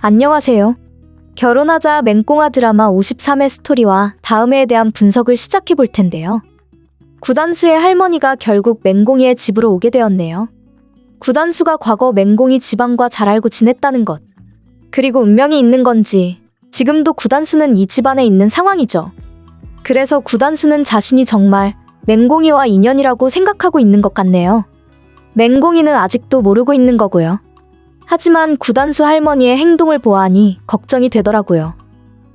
안녕하세요. 결혼하자 맹꽁아 드라마 53회 스토리와 다음 회에 대한 분석을 시작해 볼 텐데요. 구단수의 할머니가 결국 맹꽁이의 집으로 오게 되었네요. 구단수가 과거 맹꽁이 집안과 잘 알고 지냈다는 것. 그리고 운명이 있는 건지 지금도 구단수는 이 집안에 있는 상황이죠. 그래서 구단수는 자신이 정말 맹꽁이와 인연이라고 생각하고 있는 것 같네요. 맹꽁이는 아직도 모르고 있는 거고요. 하지만 구단수 할머니의 행동을 보아하니 걱정이 되더라고요.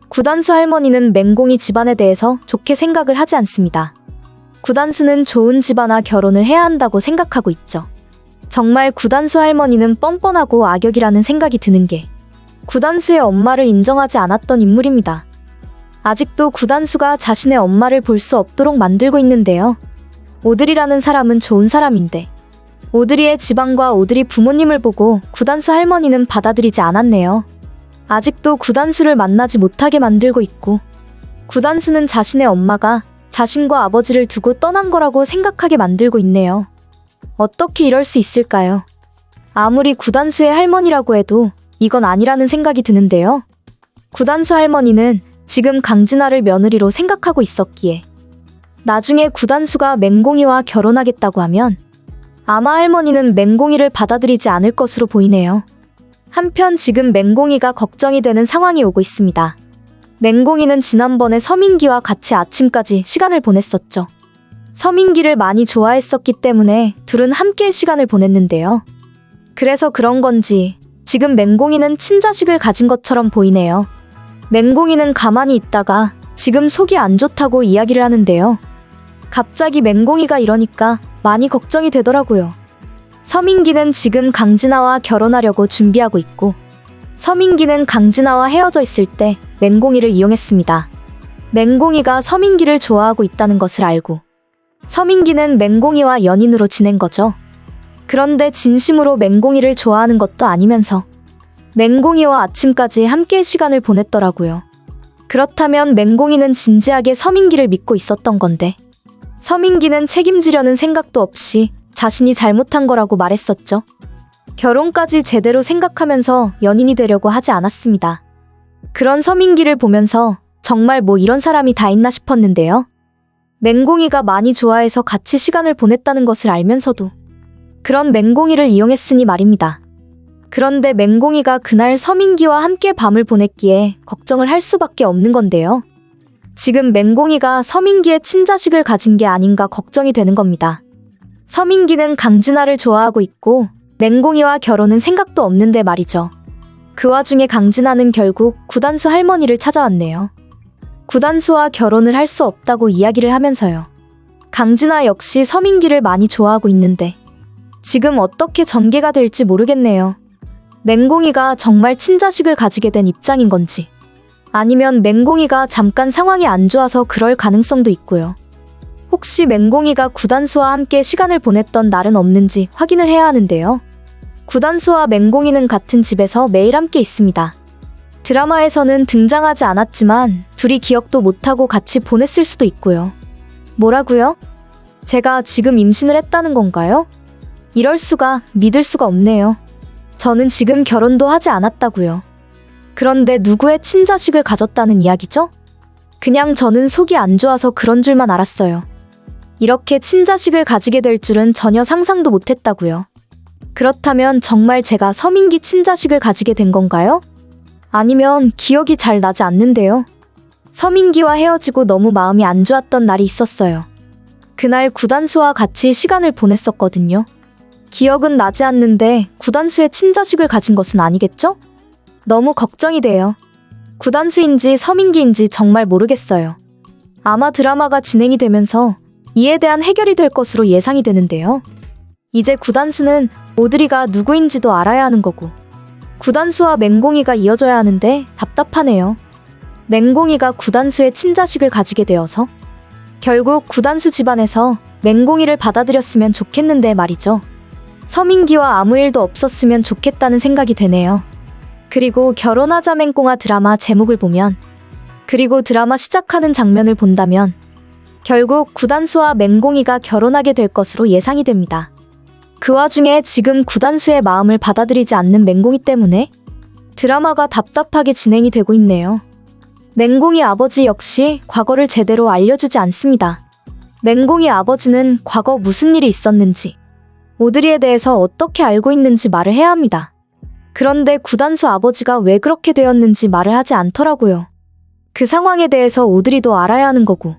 구단수 할머니는 맹꽁이 집안에 대해서 좋게 생각을 하지 않습니다. 구단수는 좋은 집안과 결혼을 해야 한다고 생각하고 있죠. 정말 구단수 할머니는 뻔뻔하고 악역이라는 생각이 드는 게 구단수의 엄마를 인정하지 않았던 인물입니다. 아직도 구단수가 자신의 엄마를 볼 수 없도록 만들고 있는데요. 오드리라는 사람은 좋은 사람인데 오드리의 집안과 오드리 부모님을 보고 구단수 할머니는 받아들이지 않았네요. 아직도 구단수를 만나지 못하게 만들고 있고 구단수는 자신의 엄마가 자신과 아버지를 두고 떠난 거라고 생각하게 만들고 있네요. 어떻게 이럴 수 있을까요? 아무리 구단수의 할머니라고 해도 이건 아니라는 생각이 드는데요. 구단수 할머니는 지금 강진아를 며느리로 생각하고 있었기에 나중에 구단수가 맹꽁이와 결혼하겠다고 하면 아마 할머니는 맹꽁이를 받아들이지 않을 것으로 보이네요. 한편 지금 맹꽁이가 걱정이 되는 상황이 오고 있습니다. 맹꽁이는 지난번에 서민기와 같이 아침까지 시간을 보냈었죠. 서민기를 많이 좋아했었기 때문에 둘은 함께 시간을 보냈는데요. 그래서 그런 건지 지금 맹꽁이는 친자식을 가진 것처럼 보이네요. 맹꽁이는 가만히 있다가 지금 속이 안 좋다고 이야기를 하는데요. 갑자기 맹꽁이가 이러니까 많이 걱정이 되더라고요. 서민기는 지금 강진아와 결혼하려고 준비하고 있고 서민기는 강진아와 헤어져 있을 때 맹꽁이를 이용했습니다. 맹꽁이가 서민기를 좋아하고 있다는 것을 알고 서민기는 맹꽁이와 연인으로 지낸 거죠. 그런데 진심으로 맹꽁이를 좋아하는 것도 아니면서 맹꽁이와 아침까지 함께 시간을 보냈더라고요. 그렇다면 맹꽁이는 진지하게 서민기를 믿고 있었던 건데 서민기는 책임지려는 생각도 없이 자신이 잘못한 거라고 말했었죠. 결혼까지 제대로 생각하면서 연인이 되려고 하지 않았습니다. 그런 서민기를 보면서 정말 뭐 이런 사람이 다 있나 싶었는데요. 맹꽁이가 많이 좋아해서 같이 시간을 보냈다는 것을 알면서도 그런 맹꽁이를 이용했으니 말입니다. 그런데 맹꽁이가 그날 서민기와 함께 밤을 보냈기에 걱정을 할 수밖에 없는 건데요. 지금 맹꽁이가 서민기의 친자식을 가진 게 아닌가 걱정이 되는 겁니다. 서민기는 강진아를 좋아하고 있고 맹꽁이와 결혼은 생각도 없는데 말이죠. 그 와중에 강진아는 결국 구단수 할머니를 찾아왔네요. 구단수와 결혼을 할 수 없다고 이야기를 하면서요. 강진아 역시 서민기를 많이 좋아하고 있는데 지금 어떻게 전개가 될지 모르겠네요. 맹꽁이가 정말 친자식을 가지게 된 입장인 건지 아니면 맹꽁이가 잠깐 상황이 안 좋아서 그럴 가능성도 있고요. 혹시 맹꽁이가 구단수와 함께 시간을 보냈던 날은 없는지 확인을 해야 하는데요. 구단수와 맹꽁이는 같은 집에서 매일 함께 있습니다. 드라마에서는 등장하지 않았지만 둘이 기억도 못하고 같이 보냈을 수도 있고요. 뭐라고요? 제가 지금 임신을 했다는 건가요? 이럴 수가, 믿을 수가 없네요. 저는 지금 결혼도 하지 않았다고요. 그런데 누구의 친자식을 가졌다는 이야기죠? 그냥 저는 속이 안 좋아서 그런 줄만 알았어요. 이렇게 친자식을 가지게 될 줄은 전혀 상상도 못했다고요. 그렇다면 정말 제가 서민기 친자식을 가지게 된 건가요? 아니면 기억이 잘 나지 않는데요. 서민기와 헤어지고 너무 마음이 안 좋았던 날이 있었어요. 그날 구단수와 같이 시간을 보냈었거든요. 기억은 나지 않는데 구단수의 친자식을 가진 것은 아니겠죠? 너무 걱정이 돼요. 구단수인지 서민기인지 정말 모르겠어요. 아마 드라마가 진행이 되면서 이에 대한 해결이 될 것으로 예상이 되는데요. 이제 구단수는 오드리가 누구인지도 알아야 하는 거고 구단수와 맹꽁이가 이어져야 하는데 답답하네요. 맹꽁이가 구단수의 친자식을 가지게 되어서 결국 구단수 집안에서 맹꽁이를 받아들였으면 좋겠는데 말이죠. 서민기와 아무 일도 없었으면 좋겠다는 생각이 되네요. 그리고 결혼하자 맹꽁아 드라마 제목을 보면 그리고 드라마 시작하는 장면을 본다면 결국 구단수와 맹꽁이가 결혼하게 될 것으로 예상이 됩니다. 그 와중에 지금 구단수의 마음을 받아들이지 않는 맹꽁이 때문에 드라마가 답답하게 진행이 되고 있네요. 맹공이 아버지 역시 과거를 제대로 알려주지 않습니다. 맹공이 아버지는 과거 무슨 일이 있었는지, 오드리에 대해서 어떻게 알고 있는지 말을 해야 합니다. 그런데 구단수 아버지가 왜 그렇게 되었는지 말을 하지 않더라고요. 그 상황에 대해서 오드리도 알아야 하는 거고,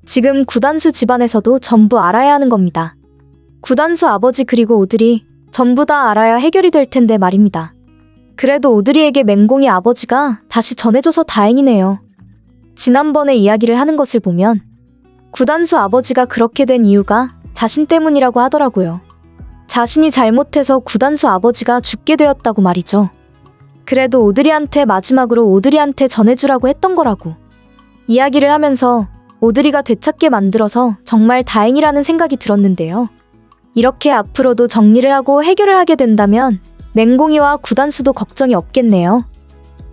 지금 구단수 집안에서도 전부 알아야 하는 겁니다. 구단수 아버지 그리고 오드리 전부 다 알아야 해결이 될 텐데 말입니다. 그래도 오드리에게 맹공이 아버지가 다시 전해줘서 다행이네요. 지난번에 이야기를 하는 것을 보면 구단수 아버지가 그렇게 된 이유가 자신 때문이라고 하더라고요. 자신이 잘못해서 구단수 아버지가 죽게 되었다고 말이죠. 그래도 오드리한테 마지막으로 오드리한테 전해주라고 했던 거라고 이야기를 하면서 오드리가 되찾게 만들어서 정말 다행이라는 생각이 들었는데요. 이렇게 앞으로도 정리를 하고 해결을 하게 된다면 맹공이와 구단수도 걱정이 없겠네요.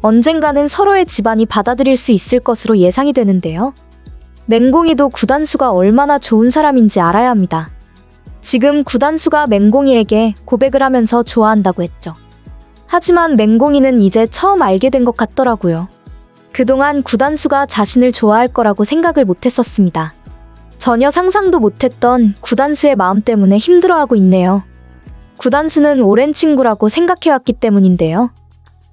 언젠가는 서로의 집안이 받아들일 수 있을 것으로 예상이 되는데요. 맹공이도 구단수가 얼마나 좋은 사람인지 알아야 합니다. 지금 구단수가 맹공이에게 고백을 하면서 좋아한다고 했죠. 하지만 맹공이는 이제 처음 알게 된 것 같더라고요. 그동안 구단수가 자신을 좋아할 거라고 생각을 못했었습니다. 전혀 상상도 못했던 구단수의 마음 때문에 힘들어하고 있네요. 구단수는 오랜 친구라고 생각해왔기 때문인데요.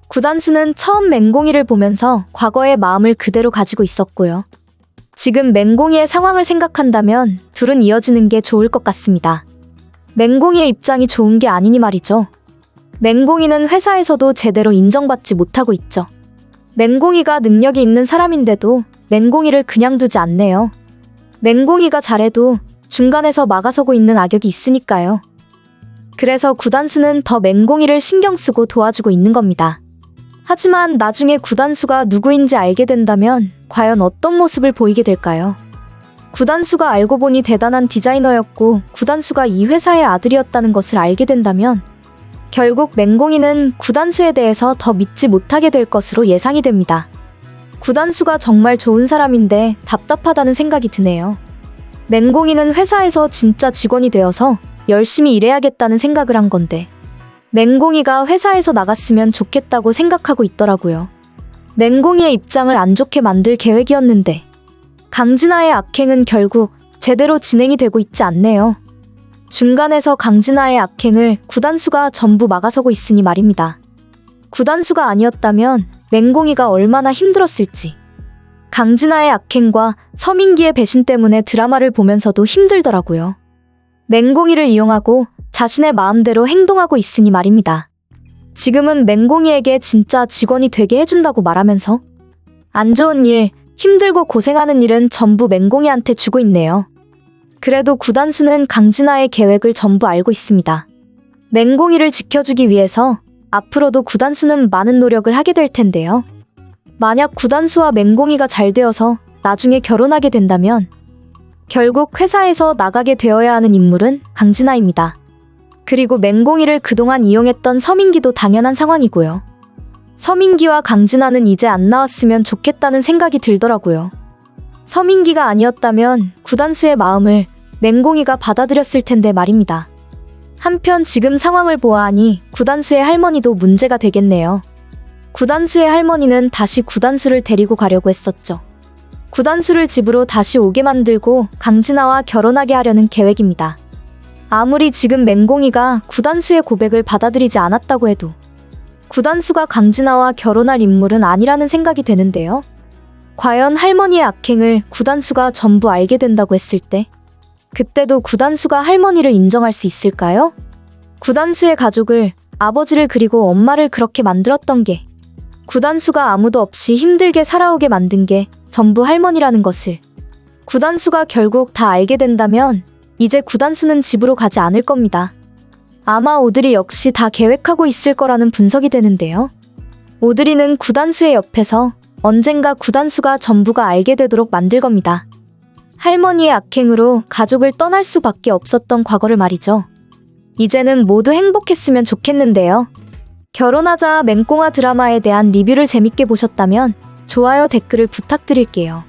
구단수는 처음 맹공이를 보면서 과거의 마음을 그대로 가지고 있었고요. 지금 맹공이의 상황을 생각한다면 둘은 이어지는 게 좋을 것 같습니다. 맹공이의 입장이 좋은 게 아니니 말이죠. 맹공이는 회사에서도 제대로 인정받지 못하고 있죠. 맹공이가 능력이 있는 사람인데도 맹공이를 그냥 두지 않네요. 맹공이가 잘해도 중간에서 막아서고 있는 악역이 있으니까요. 그래서 구단수는 더 맹공이를 신경 쓰고 도와주고 있는 겁니다. 하지만 나중에 구단수가 누구인지 알게 된다면 과연 어떤 모습을 보이게 될까요? 구단수가 알고 보니 대단한 디자이너였고 구단수가 이 회사의 아들이었다는 것을 알게 된다면 결국 맹공이는 구단수에 대해서 더 믿지 못하게 될 것으로 예상이 됩니다. 구단수가 정말 좋은 사람인데 답답하다는 생각이 드네요. 맹공이는 회사에서 진짜 직원이 되어서 열심히 일해야겠다는 생각을 한 건데 맹공이가 회사에서 나갔으면 좋겠다고 생각하고 있더라고요. 맹공이의 입장을 안 좋게 만들 계획이었는데 강진아의 악행은 결국 제대로 진행이 되고 있지 않네요. 중간에서 강진아의 악행을 구단수가 전부 막아서고 있으니 말입니다. 구단수가 아니었다면 맹공이가 얼마나 힘들었을지. 강진아의 악행과 서민기의 배신 때문에 드라마를 보면서도 힘들더라고요. 맹공이를 이용하고 자신의 마음대로 행동하고 있으니 말입니다. 지금은 맹공이에게 진짜 직원이 되게 해준다고 말하면서 안 좋은 일, 힘들고 고생하는 일은 전부 맹공이한테 주고 있네요. 그래도 구단수는 강진아의 계획을 전부 알고 있습니다. 맹공이를 지켜주기 위해서 앞으로도 구단수는 많은 노력을 하게 될 텐데요. 만약 구단수와 맹공이가 잘 되어서 나중에 결혼하게 된다면 결국 회사에서 나가게 되어야 하는 인물은 강진아입니다. 그리고 맹공이를 그동안 이용했던 서민기도 당연한 상황이고요. 서민기와 강진아는 이제 안 나왔으면 좋겠다는 생각이 들더라고요. 서민기가 아니었다면 구단수의 마음을 맹공이가 받아들였을 텐데 말입니다. 한편 지금 상황을 보아하니 구단수의 할머니도 문제가 되겠네요. 구단수의 할머니는 다시 구단수를 데리고 가려고 했었죠. 구단수를 집으로 다시 오게 만들고 강진아와 결혼하게 하려는 계획입니다. 아무리 지금 맹공이가 구단수의 고백을 받아들이지 않았다고 해도 구단수가 강진아와 결혼할 인물은 아니라는 생각이 되는데요. 과연 할머니의 악행을 구단수가 전부 알게 된다고 했을 때 그때도 구단수가 할머니를 인정할 수 있을까요? 구단수의 가족을, 아버지를 그리고 엄마를 그렇게 만들었던 게 구단수가 아무도 없이 힘들게 살아오게 만든 게 전부 할머니라는 것을 구단수가 결국 다 알게 된다면 이제 구단수는 집으로 가지 않을 겁니다. 아마 오드리 역시 다 계획하고 있을 거라는 분석이 되는데요. 오드리는 구단수의 옆에서 언젠가 구단수가 전부가 알게 되도록 만들 겁니다. 할머니의 악행으로 가족을 떠날 수밖에 없었던 과거를 말이죠. 이제는 모두 행복했으면 좋겠는데요. 결혼하자 맹꽁아 드라마에 대한 리뷰를 재밌게 보셨다면 좋아요, 댓글을 부탁드릴게요.